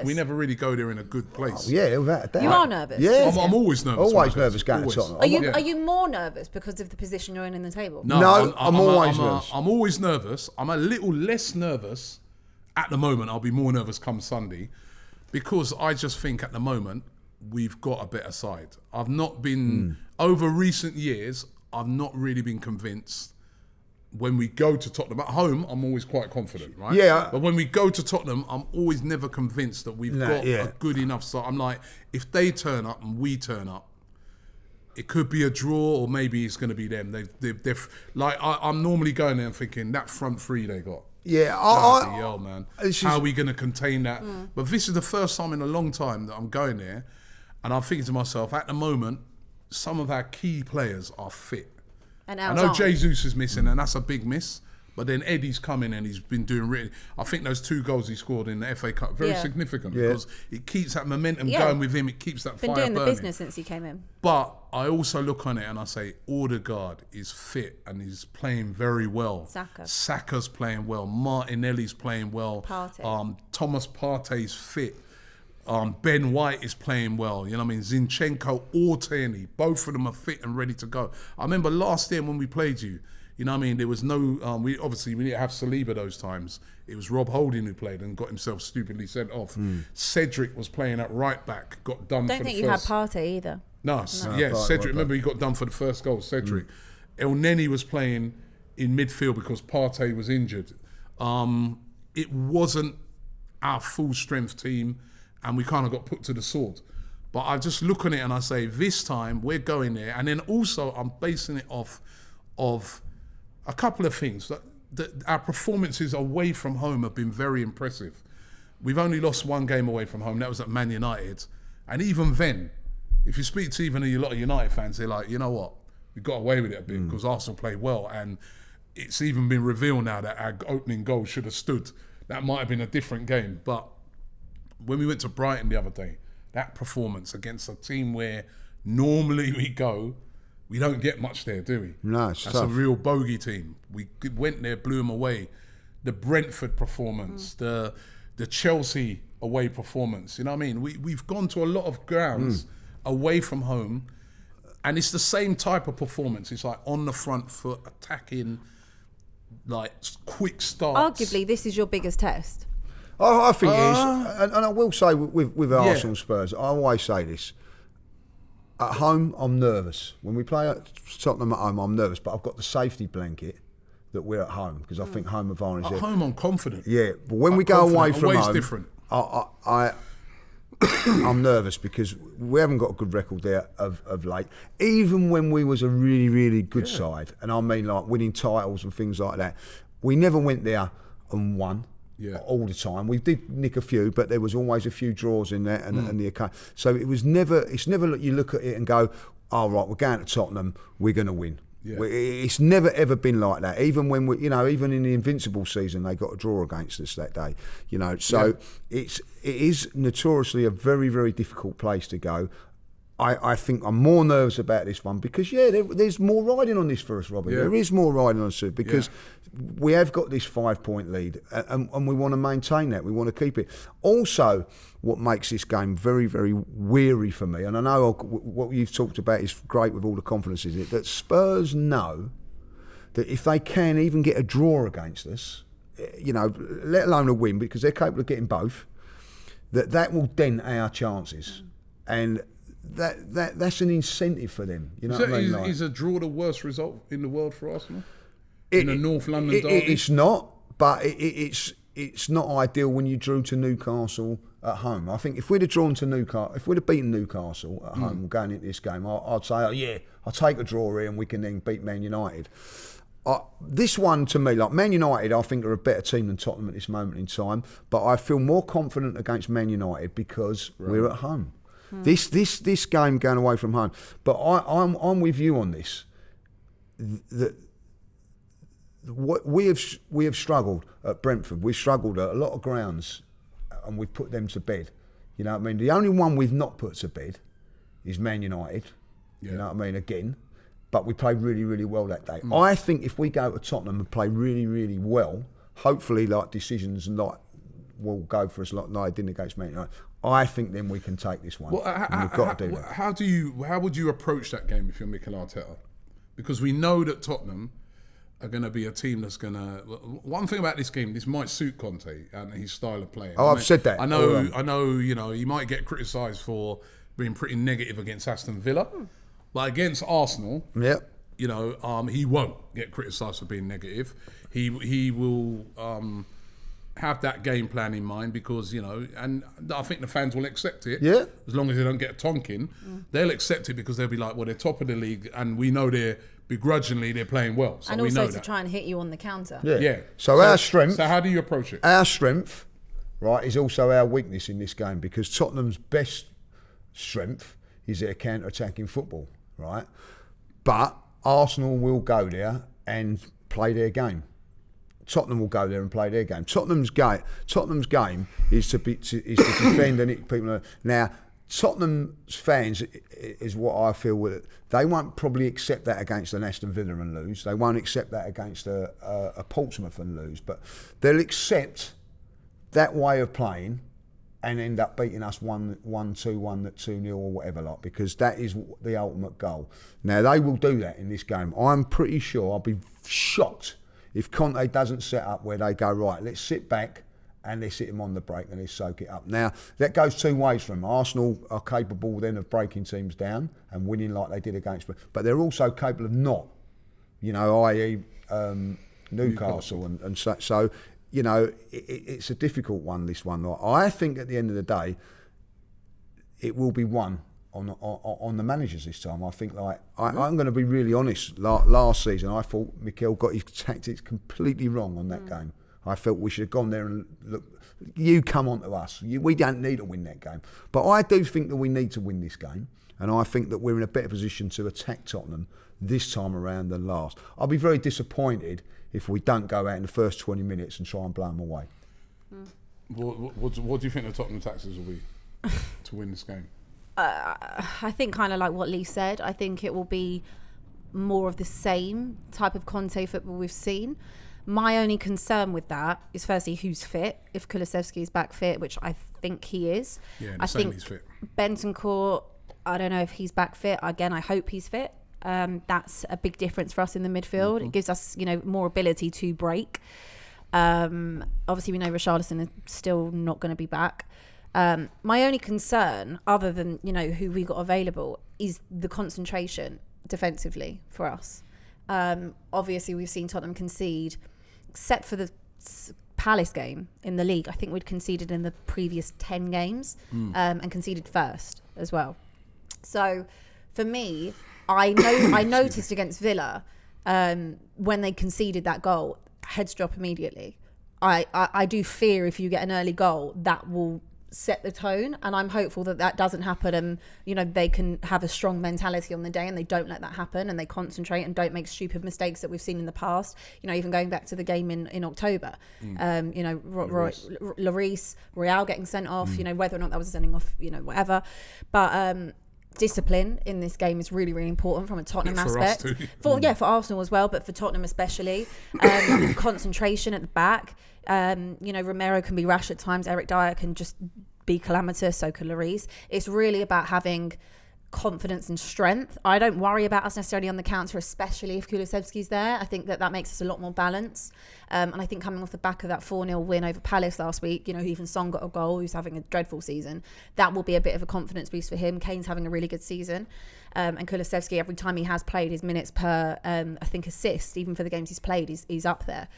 We never really go there in a good place. Oh, yeah, without a doubt. You are nervous? Yeah. I'm always nervous. Always nervous going to Tottenham. Are you more nervous because of the position you're in the table? No, I'm always nervous. I'm always nervous. I'm a little less nervous at the moment. I'll be more nervous come Sunday, because I just think at the moment we've got a better side. I've not been, over recent years, I've not really been convinced. When we go to Tottenham at home, I'm always quite confident, right? Yeah. But when we go to Tottenham, I'm always never convinced that we've got a good enough side. I'm like, if they turn up and we turn up, it could be a draw, or maybe it's going to be them. They're like, I'm normally going there and thinking, that front three they got. Yeah, man. How are we going to contain that? But this is the first time in a long time that I'm going there, and I'm thinking to myself, at the moment, some of our key players are fit. And I know Jesus is missing, and that's a big miss. But then Eddie's coming, and he's been doing really... I think those 2 goals he scored in the FA Cup, very significant, because it keeps that momentum going with him. It keeps that fire burning. Been doing the business since he came in. But I also look on it and I say, Odegaard is fit and he's playing very well. Saka's playing well. Martinelli's playing well. Thomas Partey's fit. Ben White is playing well. You know what I mean? Zinchenko or Tierney, both of them are fit and ready to go. I remember last year when we played you, you know what I mean? There was no, we didn't have Saliba those times. It was Rob Holding who played and got himself stupidly sent off. Cedric was playing at right back, got done for the first. Don't think you had Partey either. No, Cedric, remember he got done for the first goal, Cedric. El Neni was playing in midfield because Partey was injured. It wasn't our full strength team, and we kind of got put to the sword. But I just look on it and I say, this time we're going there. And then also I'm basing it off of a couple of things. Our performances away from home have been very impressive. We've only lost 1 game away from home. That was at Man United. And even then, if you speak to even a lot of United fans, they're like, you know what? We got away with it a bit because Arsenal played well. And it's even been revealed now that our opening goal should have stood. That might have been a different game. But when we went to Brighton the other day, that performance against a team where normally we go, we don't get much there, do we? No, it's That's tough. a real bogey team. We went there, blew them away. The Brentford performance, the Chelsea away performance. You know what I mean? We've gone to a lot of grounds away from home, and it's the same type of performance. It's like on the front foot, attacking, like quick starts. Arguably, this is your biggest test. I think it is. And I will say with Arsenal Spurs, I always say this. At home, I'm nervous. When we play at Tottenham at home, I'm nervous, but I've got the safety blanket that we're at home, because I think home advantage. At home, I'm confident. Yeah, but when we go away from always home, different. I'm nervous because we haven't got a good record there of late. Even when we was a really, really good side, and I mean like winning titles and things like that, we never went there and won. All the time. We did nick a few, but there was always a few draws in there, and the account. So it's never like you look at it and go, "Oh right, we're going to Tottenham, we're going to win." Yeah. It's never ever been like that. Even when even in the Invincible season, they got a draw against us that day. So it is notoriously a very, very difficult place to go. I think I'm more nervous about this one because, there's more riding on this for us, Robbie. Yeah. There is more riding on us because we have got this 5-point lead and we want to maintain that. We want to keep it. Also, what makes this game very, very weary for me, and I know what you've talked about is great with all the confidence in it, that Spurs know that if they can even get a draw against us, let alone a win, because they're capable of getting both, that will dent our chances. And that's an incentive for them. You know what I mean? Is a draw the worst result in the world for Arsenal? In a North London derby? It's not, but it's not ideal when you drew to Newcastle at home. I think if we'd have drawn to Newcastle, if we'd have beaten Newcastle at home going into this game, I'd say, I'll take a draw here and we can then beat Man United. This one, to me, like Man United, I think are a better team than Tottenham at this moment in time, but I feel more confident against Man United because we're at home. This game going away from home. But I'm with you on this. We have struggled at Brentford. We've struggled at a lot of grounds, and we've put them to bed. You know what I mean? The only one we've not put to bed is Man United. You know what I mean? Again, but we played really, really well that day. I think if we go to Tottenham and play really, really well, hopefully, like decisions will go for us like they didn't against Man United. I think then we can take this one. We've got to do that. How would you approach that game if you're Mikel Arteta? Because we know that Tottenham are going to be a team that's going to... One thing about this game, this might suit Conte and his style of playing. I've said that. I know. He might get criticised for being pretty negative against Aston Villa, but against Arsenal, he won't get criticised for being negative. He will have that game plan in mind because, and I think the fans will accept it. Yeah. As long as they don't get a tonking, they'll accept it because they'll be like, well, they're top of the league and we know they're begrudgingly they're playing well. So and we also know to that. try and hit you on the counter. Yeah. So our strength... So how do you approach it? Our strength, right, is also our weakness in this game because Tottenham's best strength is their counter-attacking football, right? But Arsenal will go there and play their game. Tottenham will go there and play their game. Tottenham's game is to defend and hit people. Now, Tottenham's fans is what I feel they won't probably accept that against an Aston Villa and lose. They won't accept that against a Portsmouth and lose. But they'll accept that way of playing and end up beating us 1-2, 2-0 or whatever, because that is the ultimate goal. Now, they will do that in this game. I'm pretty sure, I'll be shocked if Conte doesn't set up where they go, right, let's sit back and let's hit him on the break and let's soak it up. Now, that goes two ways for them. Arsenal are capable then of breaking teams down and winning like they did against, but they're also capable of not, i.e. Newcastle. And so it's a difficult one, this one. I think at the end of the day, it will be won on the managers this time. I think, I'm going to be really honest. Last season, I thought Mikel got his tactics completely wrong on that game. I felt we should have gone there and look, you come on to us. We don't need to win that game. But I do think that we need to win this game. And I think that we're in a better position to attack Tottenham this time around than last. I'll be very disappointed if we don't go out in the first 20 minutes and try and blow them away. What do you think the Tottenham tactics will be to win this game? I think kind of like what Lee said. I think it will be more of the same type of Conte football we've seen. My only concern with that is firstly who's fit. If Kulusevski is back fit, which I think he is. Yeah, I think he's fit. Bentancur, I don't know if he's back fit. Again, I hope he's fit. That's a big difference for us in the midfield. Mm-hmm. It gives us, more ability to break. Obviously, we know Richarlison is still not going to be back. My only concern, other than who we got available, is the concentration defensively for us. Obviously, we've seen Tottenham concede, except for the Palace game in the league. I think we'd conceded in the previous 10 games and conceded first as well. So for me, I noticed against Villa when they conceded that goal, heads drop immediately. I do fear if you get an early goal, that will set the tone, and I'm hopeful that doesn't happen, and they can have a strong mentality on the day and they don't let that happen and they concentrate and don't make stupid mistakes that we've seen in the past, even going back to the game in October. Lloris, Real getting sent off, whether or not that was a sending off, whatever, but discipline in this game is really, really important from a Tottenham For us aspect. too. For Arsenal as well, but for Tottenham especially. Concentration at the back. Romero can be rash at times. Eric Dyer can just be calamitous. So can Lloris. It's really about having confidence and strength. I don't worry about us necessarily on the counter, especially if Kulusevski's there. I think that makes us a lot more balanced. And I think coming off the back of that 4-0 win over Palace last week, even Son got a goal, who's having a dreadful season. That will be a bit of a confidence boost for him. Kane's having a really good season. And Kulusevski, every time he has played, his minutes per, I think, assist, even for the games he's played, he's up there,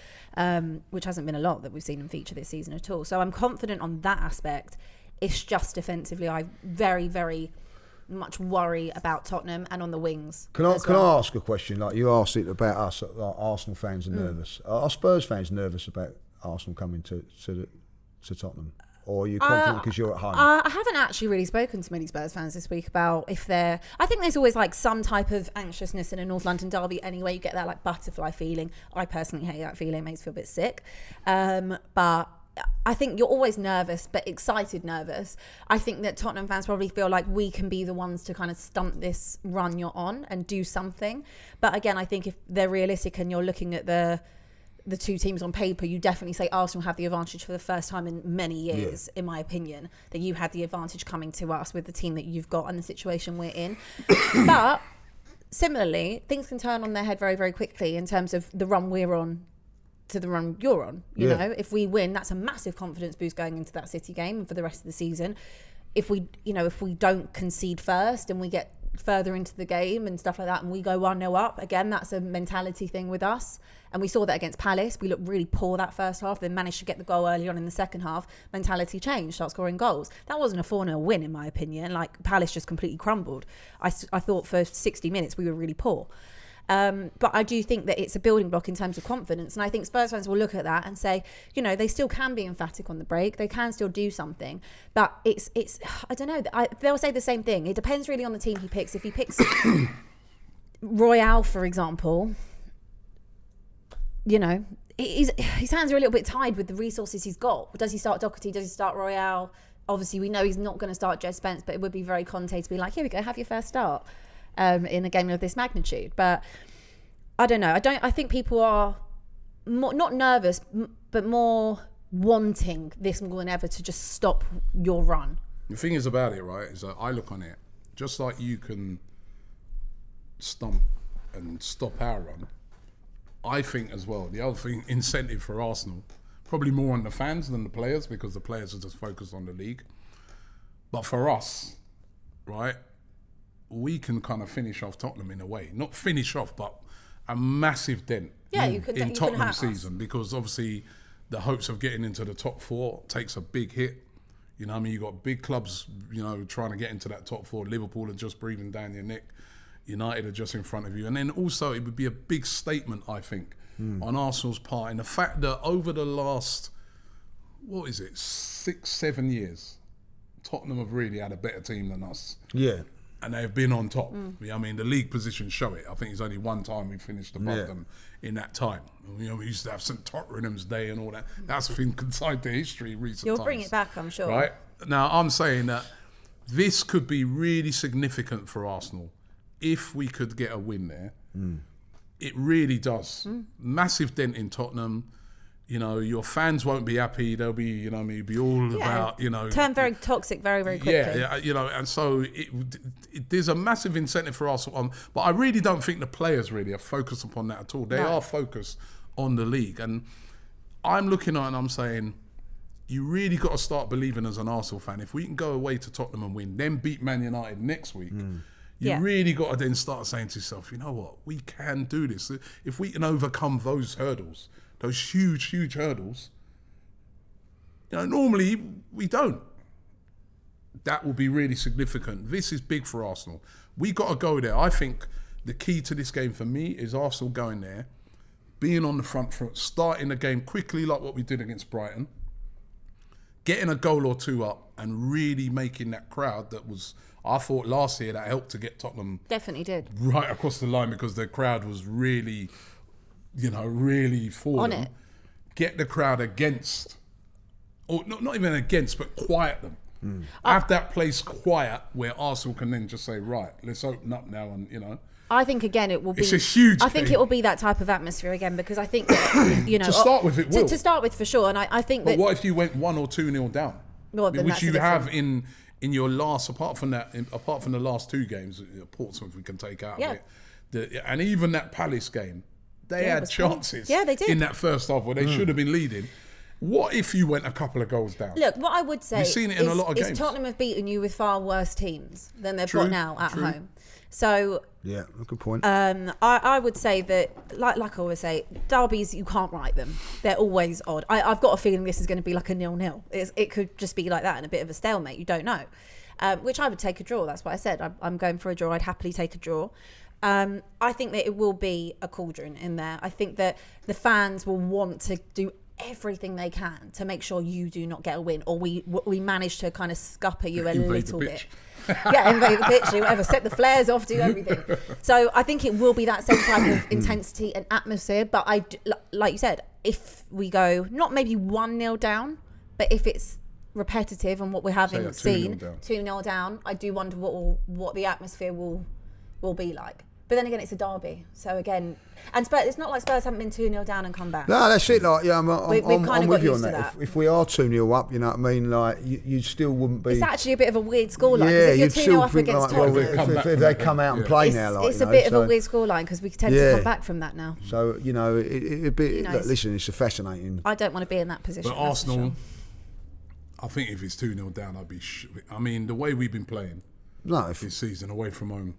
which hasn't been a lot that we've seen him feature this season at all. So I'm confident on that aspect. It's just defensively, I very, very much worry about Tottenham and on the wings. Can I ask a question? Like you asked it about us, like Arsenal fans are nervous. Are Spurs fans nervous about Arsenal coming to Tottenham? Or are you confident because you're at home? I haven't actually really spoken to many Spurs fans this week about if they're... I think there's always like some type of anxiousness in a North London derby anyway. You get that like butterfly feeling. I personally hate that feeling. It makes me feel a bit sick. But I think you're always nervous, but excited nervous. I think that Tottenham fans probably feel like we can be the ones to kind of stunt this run you're on and do something. But again, I think if they're realistic and you're looking at the two teams on paper, you definitely say Arsenal have the advantage for the first time in many years, in my opinion, that you had the advantage coming to us with the team that you've got and the situation we're in. But similarly, things can turn on their head very, very quickly in terms of the run we're on to the run you're on. You know, if we win, that's a massive confidence boost going into that City game and for the rest of the season. If we don't concede first and we get further into the game and stuff like that and we go 1-0 up, again, that's a mentality thing with us. And we saw that against Palace. We looked really poor that first half, then managed to get the goal early on in the second half. Mentality changed, start scoring goals. That wasn't a 4-0 win, in my opinion. Like, Palace just completely crumbled. I thought for 60 minutes we were really poor. But I do think that it's a building block in terms of confidence. And I think Spurs fans will look at that and say, they still can be emphatic on the break. They can still do something. But it's I don't know. They'll say the same thing. It depends really on the team he picks. If he picks Royale, for example, his hands are a little bit tied with the resources he's got. Does he start Doherty? Does he start Royale? Obviously, we know he's not going to start Jed Spence, but it would be very Conte to be like, here we go, have your first start. In a game of this magnitude. But I don't know. I think people are more, not nervous, but more wanting this more than ever to just stop your run. The thing is about it, right, is that I look on it, just like you can stump and stop our run, I think as well, the other thing, incentive for Arsenal, probably more on the fans than the players, because the players are just focused on the league. But for us, right, we can kind of finish off Tottenham in a way. Not finish off, but a massive dent in Tottenham's season, because obviously the hopes of getting into the top four takes a big hit. You know what I mean? You've got big clubs, trying to get into that top four. Liverpool are just breathing down your neck. United are just in front of you. And then also it would be a big statement, I think, on Arsenal's part, in the fact that over the last, 6-7 years, Tottenham have really had a better team than us. Yeah. And they've been on top. I mean, the league positions show it. I think it's only one time we finished above them in that time. We used to have St. Tottenham's Day and all that. That's been consigned to history recent times. You'll bring it back, I'm sure. Right? Now, I'm saying that this could be really significant for Arsenal if we could get a win there. It really does. Massive dent in Tottenham. Your fans won't be happy. They'll be, be all about, turn very toxic very, very quickly. And so there's a massive incentive for us. But I really don't think the players really are focused upon that at all. They are focused on the league. And I'm looking at it and I'm saying, you really got to start believing as an Arsenal fan. If we can go away to Tottenham and win, then beat Man United next week, you really got to then start saying to yourself, you know what, we can do this. If we can overcome those hurdles, those huge, huge hurdles, normally we don't. That will be really significant. This is big for Arsenal. We got to go there. I think the key to this game for me is Arsenal going there, being on the front foot, starting the game quickly like what we did against Brighton, getting a goal or two up and really making that crowd that was, I thought last year that helped to get Tottenham definitely did right across the line, because the crowd was really, really for them. Get the crowd against, or not even against, but quiet them. Have that place quiet where Arsenal can then just say, right, let's open up now, and I think again it will be. It's a huge. I think it will be that type of atmosphere again, because I think that, to start with, it will. To start with, for sure, and I think But that. what if you went 1 or 2-0 down? Well, then which you that's have in your last, apart from the last 2 games, Portsmouth we can take out of it, and even that Palace game, they had chances. Yeah, they did. In that first half where they should have been leading. What if you went a couple of goals down? Look, what I would say You've seen it in a lot of games. Tottenham have beaten you with far worse teams than they've got now at home. So yeah, good point. I would say that, like I always say, derbies, you can't write them. They're always odd. I've got a feeling this is going to be like a 0-0. It could just be like that and a bit of a stalemate. You don't know. Which I would take a draw. That's what I said. I'm going for a draw. I'd happily take a draw. I think that it will be a cauldron in there. I think that the fans will want to do everything they can to make sure you do not get a win, or we manage to kind of scupper you a little bit. Invade the pitch, do whatever, set the flares off, do everything. So I think it will be that same type of intensity and atmosphere. But like you said, if we go not maybe 1-0 down, but if it's repetitive and what we haven't seen, 2-0 down, I do wonder what the atmosphere will be like. But then again, it's a derby. So again, and Spurs, it's not like Spurs haven't been 2-0 down and come back. No, that's it. Like, yeah, I'm with you on that. If we are 2-0 up, you know what I mean? Like, you still wouldn't be. It's actually a bit of a weird scoreline. Yeah, if you're 2-0 up against Tottenham, if they come out and play now, like, it's a bit of a weird scoreline because we tend to come back from that now. So it'd be. Look, listen, it's a fascinating. I don't want to be in that position. But Arsenal, I think if it's 2-0 down, I'd be. I mean, the way we've been playing this season away from home.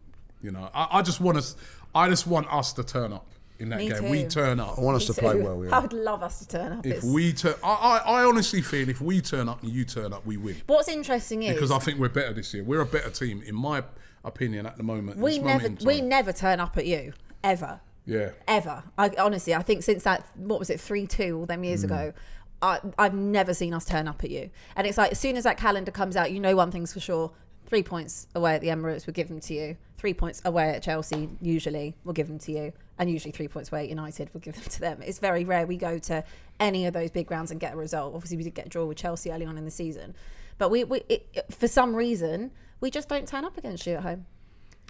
I just want us to turn up in that game. Too. We turn up. I want us to play well. Yeah. I would love us to turn up. If we turn, I honestly feel if we turn up and you turn up, we win. What's interesting is because I think we're better this year. We're a better team, in my opinion, at the moment. We never turn up at you ever. Yeah. Ever. I think since that 3-2 all them years ago. I've never seen us turn up at you. And it's like, as soon as that calendar comes out, one thing's for sure. 3 points away at the Emirates, we'll give them to you. 3 points away at Chelsea, usually, we'll give them to you. And usually 3 points away at United, we'll give them to them. It's very rare we go to any of those big grounds and get a result. Obviously, we did get a draw with Chelsea early on in the season. But for some reason, we just don't turn up against you at home.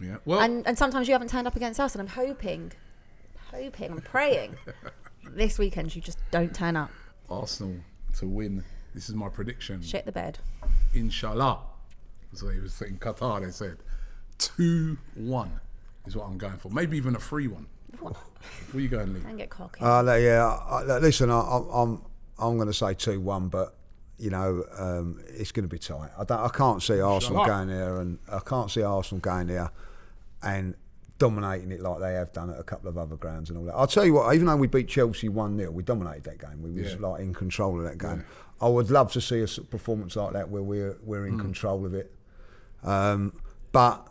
Yeah. Well, and sometimes you haven't turned up against us. And I'm hoping, I'm praying, this weekend you just don't turn up. Arsenal to win. This is my prediction. Shit the bed. Inshallah. So he was in Qatar, they said 2-1 is what I'm going for. Maybe even a 3-1. Where are you going, Lee? Don't get cocky. Listen, I'm going to say 2-1, but it's going to be tight. I can't see Arsenal going there, and I can't see Arsenal going there and dominating it like they have done at a couple of other grounds and all that. I'll tell you what, even though we beat Chelsea 1-0, we dominated that game. We was like in control of that game. Yeah. I would love to see a performance like that where we're in control of it. But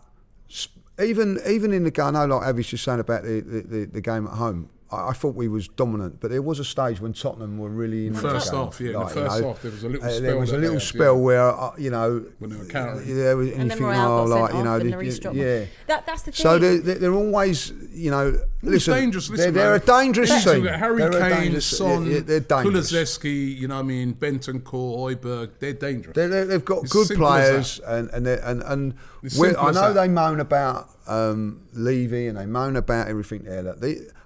even in the game, I know, like Abbi's just saying about the game at home, I thought we was dominant, but there was a stage when Tottenham were really in the first game. half. Yeah, like, in the first half there was a little spell. There was a little spell where when they were countering. Yeah, and then Morale got sent off in the that's the thing. So they're always, listen, dangerous. They're a dangerous team. Harry Kane, Son, they're dangerous. Kulusevski, Bentancur, Højbjerg, they're dangerous. They've got good players, and I know they moan about Levy and they moan about everything there.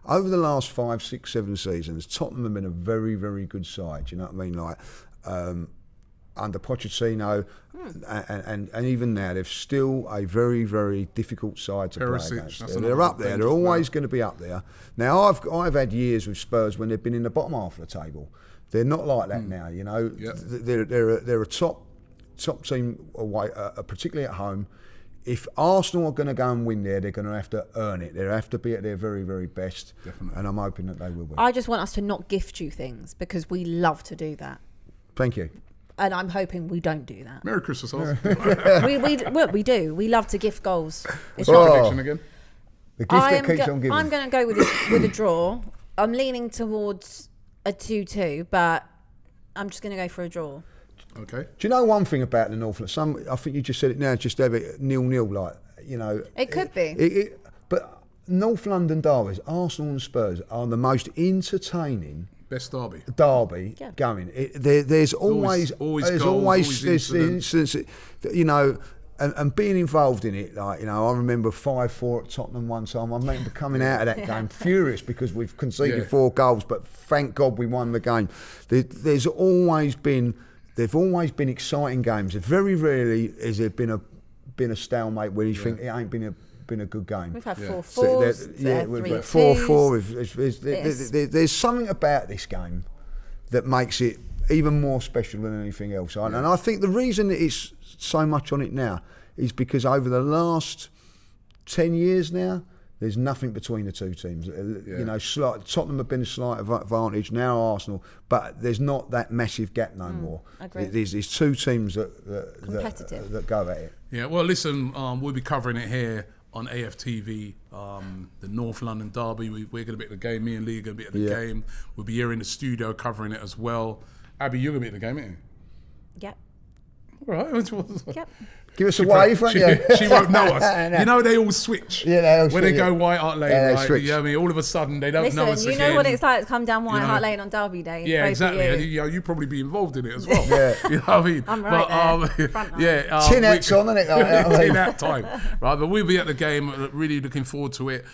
Over the last 5, 6, 7 seasons, Tottenham have been a very, very good side. You know what I mean? Like under Pochettino, and even now, they're still a very, very difficult side to play against. They're up there. They're always going to be up there. Now, I've had years with Spurs when they've been in the bottom half of the table. They're not like that now. Yep. They're a top team away, particularly at home. If Arsenal are going to go and win there, they're going to have to earn it. They have to be at their very, very best. Definitely. And I'm hoping that they will win. I just want us to not gift you things because we love to do that. Thank you. And I'm hoping we don't do that. Merry Christmas, Arsenal. we do. We love to gift goals. What's your prediction again? The gift that keeps on giving. I'm going to go with a draw. I'm leaning towards a 2-2, but I'm just going to go for a draw. Okay. Do you know one thing about the North? I think you just said it now. Just have it 0-0, like It could be. But North London derbies, Arsenal and Spurs, are the most entertaining Best derby. Going. There's always this instance, you know, and being involved in it. Like, you know, I remember 5-4 at Tottenham one time. I remember coming out of that game furious because we've conceded 4 goals, but thank God we won the game. They've always been exciting games. Very rarely has there been a stalemate where you think it ain't been a good game. We've had 4-4s, we've got 4-4. There's something about this game that makes it even more special than anything else. And I think the reason that it's so much on it now is because over the last 10 years now, there's nothing between the two teams. You know, Tottenham have been a slight advantage, now Arsenal, but there's not that massive gap no more. There's two teams that go at it. Yeah, well, listen, we'll be covering it here on AFTV, the North London derby. We're going to be at the game. Me and Lee are going to be at the game. We'll be here in the studio covering it as well. Abby, you're going to be at the game, ain't you? Yep. All right. Yep. Give us a wave, won't you? She won't know us. You know, they all switch. Yeah, they all when switch, they go White Hart Lane, right? You know what I mean? All of a sudden, they don't know us Listen, you again. know what it's like to come down White Hart Lane on Derby Day. Yeah, exactly. You probably be involved in it as well. You know what I mean? I'm right there. Front line. Tin hat's on, isn't it? Tin hat time. Right, but we'll be at the game. Really looking forward to it.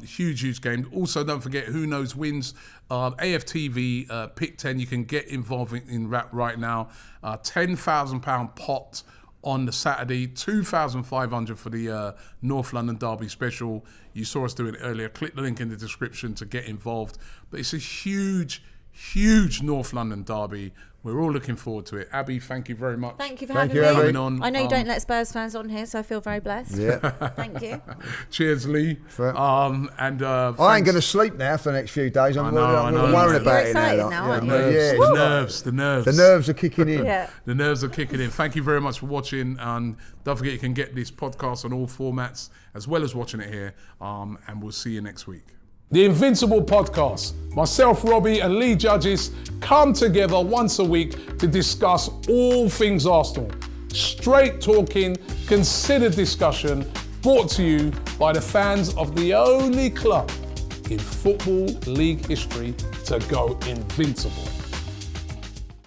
Huge game. Also, don't forget, Who Knows Wins. AFTV Pick 10. You can get involved in that right now. £10,000 pot on the Saturday, 2,500 for the North London Derby special. You saw us doing it earlier. Click the link in the description to get involved. But it's a huge North London derby. We're all looking forward to it. Abby, thank you very much. Thank you for having me. Coming on. I know you don't let Spurs fans on here, so I feel very blessed. Yeah. Thank you. Cheers, Lee. I ain't going to sleep now for the next few days. I'm worried about it now. Aren't you? The nerves. The nerves are kicking in. The nerves are kicking in. Thank you very much for watching. And don't forget, you can get this podcast on all formats as well as watching it here. And we'll see you next week. The Invincible podcast. Myself, Robbie, and Lee Judges come together once a week to discuss all things Arsenal. Straight talking, considered discussion, brought to you by the fans of the only club in Football League history to go invincible.